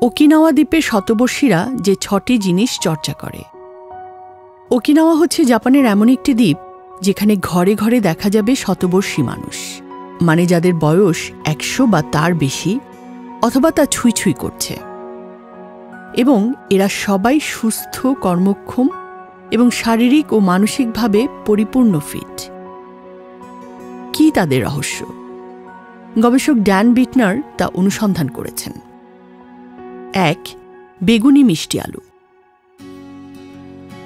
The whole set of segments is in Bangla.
ওকিনাওয়া দ্বীপের শতবর্ষীরা যে ৬টি জিনিস চর্চা করে। ওকিনাওয়া হচ্ছে জাপানের এমন একটি দ্বীপ যেখানে ঘরে ঘরে দেখা যাবে শতবর্ষী মানুষ, মানে যাদের বয়স ১০০ বা তার বেশি, অথবা তা ছুঁই ছুঁই করছে। এবং এরা সবাই সুস্থ, কর্মক্ষম এবং শারীরিক ও মানসিকভাবে পরিপূর্ণ ফিট। কি তাদের রহস্য? গবেষক ড্যান বিটনার তা অনুসন্ধান করেছেন। ১. বেগুনি মিষ্টি আলু।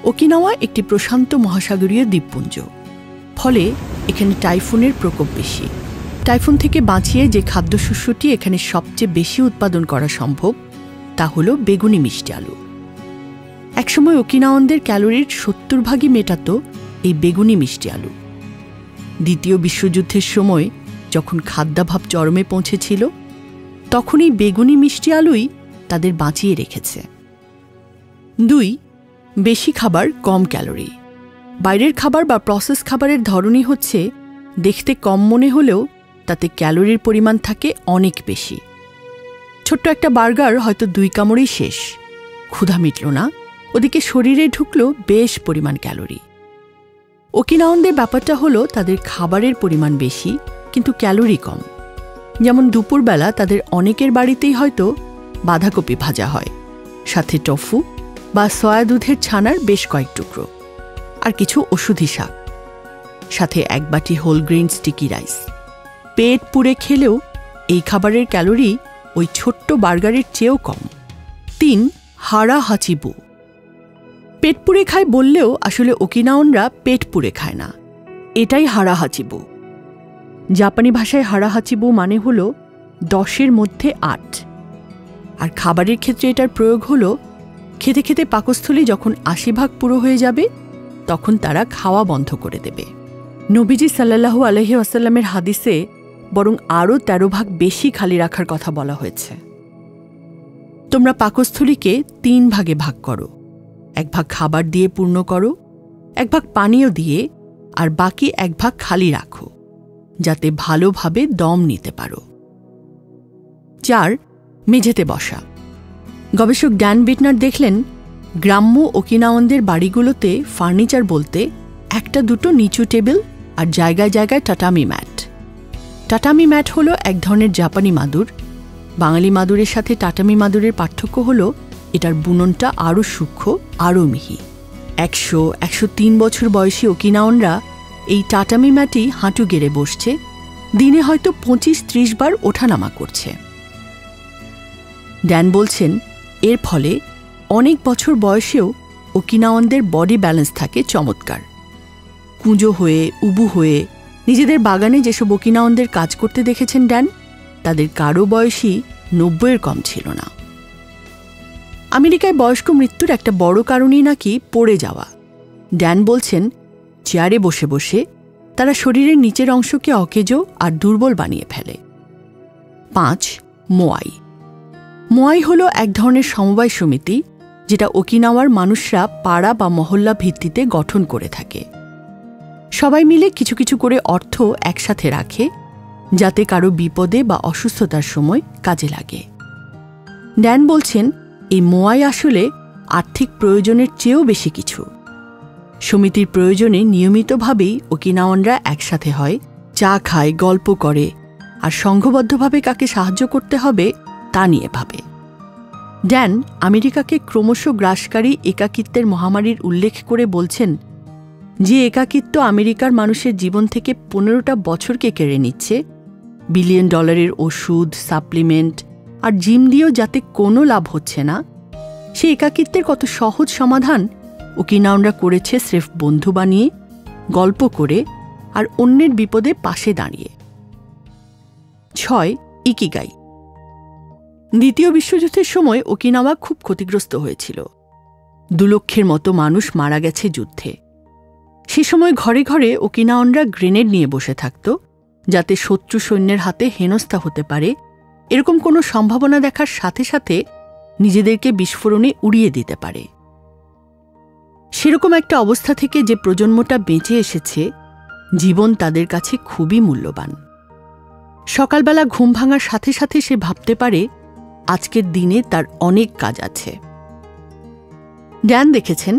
ওকিনাওয়া একটি প্রশান্ত মহাসাগরীয় দ্বীপপুঞ্জ, ফলে এখানে টাইফুনের প্রকোপ বেশি। টাইফুন থেকে বাঁচিয়ে যে খাদ্যশস্যটি এখানে সবচেয়ে বেশি উৎপাদন করা সম্ভব তা হল বেগুনি মিষ্টি আলু। একসময় ওকিনাওয়ানদের ক্যালোরির ৭০% মেটাত এই বেগুনি মিষ্টি আলু। দ্বিতীয় বিশ্বযুদ্ধের সময় যখন খাদ্যাভাব চরমে পৌঁছেছিল, তখন এই বেগুনি মিষ্টি আলুই তাদের বাঁচিয়ে রেখেছে। ২. বেশি খাবার, কম ক্যালোরি। বাইরের খাবার বা প্রসেস খাবারের ধরনই হচ্ছে দেখতে কম মনে হলেও তাতে ক্যালোরির পরিমাণ থাকে অনেক বেশি। ছোট্ট একটা বার্গার হয়তো ২ কামড়েই শেষ, ক্ষুধা মিটল না, ওদিকে শরীরে ঢুকল বেশ পরিমাণ ক্যালোরি। ওকিনাওয়ানদের ব্যাপারটা হলো তাদের খাবারের পরিমাণ বেশি কিন্তু ক্যালোরি কম। যেমন দুপুরবেলা তাদের অনেকের বাড়িতেই হয়তো বাঁধাকপি ভাজা হয়, সাথে টফু বা সয়া দুধের ছানার বেশ কয়েক টুকরো, আর কিছু ওষুধি শাক, সাথে ১ বাটি হোল গ্রেইন স্টিকি রাইস। পেট পুড়ে খেলেও এই খাবারের ক্যালোরি ওই ছোট্ট বার্গারের চেয়েও কম। ৩. হারা হাচিবু। পেট পুড়ে খায় বললেও আসলে ওকিনাওয়ানরা পেট পুড়ে খায় না, এটাই হারা হাচিবু। জাপানি ভাষায় হারা হাচিবু মানে হল ১০-এর মধ্যে ৮। আর খাবারের ক্ষেত্রে এটার প্রয়োগ হল খেতে খেতে পাকস্থলী যখন ৮০% পুরো হয়ে যাবে তখন তারা খাওয়া বন্ধ করে দেবে। নবীজি সাল্লাল্লাহু আলাইহি ওয়াসাল্লামের হাদিসে বরং আরও ১৩ ভাগ বেশি খালি রাখার কথা বলা হয়েছে। তোমরা পাকস্থলীকে ৩ ভাগে ভাগ করো, ১ ভাগ খাবার দিয়ে পূর্ণ করো, ১ ভাগ পানীয় দিয়ে, আর বাকি ১ ভাগ খালি রাখো, যাতে ভালোভাবে দম নিতে পারো। ৪. মেঝেতে বসা। গবেষক ড্যান বিটনার দেখলেন গ্রাম্য ওকিনাওয়ানদের বাড়িগুলোতে ফার্নিচার বলতে ১-২টো নিচু টেবিল আর জায়গায় জায়গায় টাটামি ম্যাট। টাটামি ম্যাট হলো এক ধরনের জাপানি মাদুর। বাঙালি মাদুরের সাথে টাটামি মাদুরের পার্থক্য হলো এটার বুননটা আরও সূক্ষ্ম, আরও মিহি। ১০০-১০৩ বছর বয়সী ওকিনাওয়ানরা এই টাটামি ম্যাটই হাঁটু গেড়ে বসছে, দিনে হয়তো ২৫-৩০ বার ওঠানামা করছে। ড্যান বলছেন এর ফলে অনেক বছর বয়সেও ওকিনাওয়ানদের বডি ব্যালেন্স থাকে চমৎকার। কুঁজো হয়ে, উবু হয়ে নিজেদের বাগানে যেসব ওকিনাওয়ানদের কাজ করতে দেখেছেন ড্যান, তাদের কারো বয়সই ৯০-এর কম ছিল না। আমেরিকায় বয়স্ক মৃত্যুর একটা বড় কারণই নাকি পড়ে যাওয়া। ড্যান বলছেন চেয়ারে বসে বসে তারা শরীরের নিচের অংশকে অকেজো আর দুর্বল বানিয়ে ফেলে। ৫. মোয়াই। মোয়াই হল এক ধরনের সমবায় সমিতি যেটা ওকিনাওয়ার মানুষরা পাড়া বা মহল্লা ভিত্তিতে গঠন করে থাকে। সবাই মিলে কিছু কিছু করে অর্থ একসাথে রাখে যাতে কারো বিপদে বা অসুস্থতার সময় কাজে লাগে। ড্যান বলছেন এই মোয়াই আসলে আর্থিক প্রয়োজনের চেয়েও বেশি কিছু। সমিতির প্রয়োজনে নিয়মিতভাবেই ওকিনাওয়ানরা একসাথে হয়, চা খায়, গল্প করে, আর সংঘবদ্ধভাবে কাকে সাহায্য করতে হবে তা নিয়ে ভাবে। ড্যান আমেরিকাকে ক্রমশ গ্রাসকারী একাকিত্বের মহামারীর উল্লেখ করে বলছেন যে একাকিত্ব আমেরিকার মানুষের জীবন থেকে ১৫টা বছরকে কেড়ে নিচ্ছে, বিলিয়ন ডলারের ওষুধ, সাপ্লিমেন্ট আর জিম দিয়েও যাতে কোনো লাভ হচ্ছে না, সে একাকিত্বের কত সহজ সমাধান ওকিনাওয়ানরা করেছে স্রেফ বন্ধু বানিয়ে, গল্প করে আর অন্যের বিপদে পাশে দাঁড়িয়ে। ৬. ইকিগাই। দ্বিতীয় বিশ্বযুদ্ধের সময় ওকিনাওয়া খুব ক্ষতিগ্রস্ত হয়েছিল। ২ লক্ষের মতো মানুষ মারা গেছে যুদ্ধে। সে সময় ঘরে ঘরে ওকিনাওয়ানরা গ্রেনেড নিয়ে বসে থাকত যাতে শত্রু সৈন্যের হাতে হেনস্থা হতে পারে এরকম কোনো সম্ভাবনা দেখার সাথে সাথে নিজেদেরকে বিস্ফোরণে উড়িয়ে দিতে পারে। সেরকম একটা অবস্থা থেকে যে প্রজন্মটা বেঁচে এসেছে, জীবন তাদের কাছে খুবই মূল্যবান। সকালবেলা ঘুম ভাঙার সাথে সাথে সে ভাবতে পারে আজকের দিনে তার অনেক কাজ আছে। ড্যান দেখেছেন,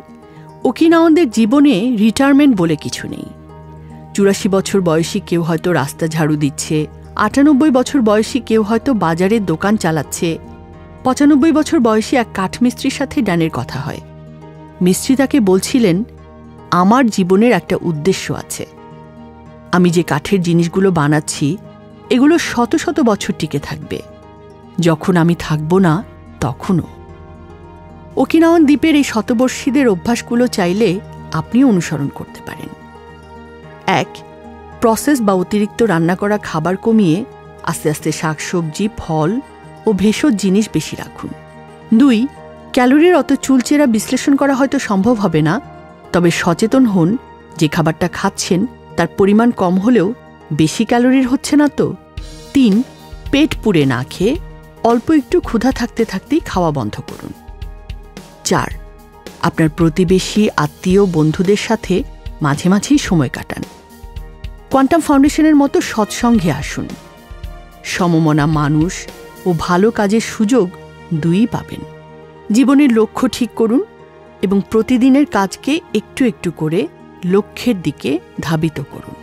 ওকিনাওয়ানদের জীবনে রিটায়ারমেন্ট বলে কিছু নেই। ৮৪ বছর বয়সী কেউ হয়তো রাস্তা ঝাড়ু দিচ্ছে, ৯৮ বছর বয়সী কেউ হয়তো বাজারের দোকান চালাচ্ছে, ৯৫ বছর বয়সী এক কাঠমিস্ত্রির সাথে ড্যানের কথা হয়। মিস্ত্রি তাকে বলছিলেন, আমার জীবনের একটা উদ্দেশ্য আছে, আমি যে কাঠের জিনিসগুলো বানাচ্ছি এগুলো শত শত বছর টিকে থাকবে, যখন আমি থাকব না তখনও। ওকিনাওয়ান দ্বীপের এই শতবর্ষীদের অভ্যাসগুলো চাইলে আপনিও অনুসরণ করতে পারেন। ১. প্রসেস বা অতিরিক্ত রান্না করা খাবার কমিয়ে আস্তে আস্তে শাকসবজি, ফল ও ভেষজ জিনিস বেশি রাখুন। ২. ক্যালোরির অত চুলচেরা বিশ্লেষণ করা হয়তো সম্ভব হবে না, তবে সচেতন হন যে খাবারটা খাচ্ছেন তার পরিমাণ কম হলেও বেশি ক্যালোরির হচ্ছে না তো। ৩. পেট পুড়ে না খেয়ে অল্প একটু ক্ষুধা থাকতে থাকতেই খাওয়া বন্ধ করুন। ৪. আপনার প্রতিবেশী, আত্মীয়, বন্ধুদের সাথে মাঝে মাঝেই সময় কাটান। কোয়ান্টাম ফাউন্ডেশনের মতো সৎসঙ্গে আসুন। সমমনা মানুষ ও ভালো কাজের সুযোগ দুইই পাবেন। জীবনের লক্ষ্য ঠিক করুন এবং প্রতিদিনের কাজকে একটু একটু করে লক্ষ্যের দিকে ধাবিত করুন।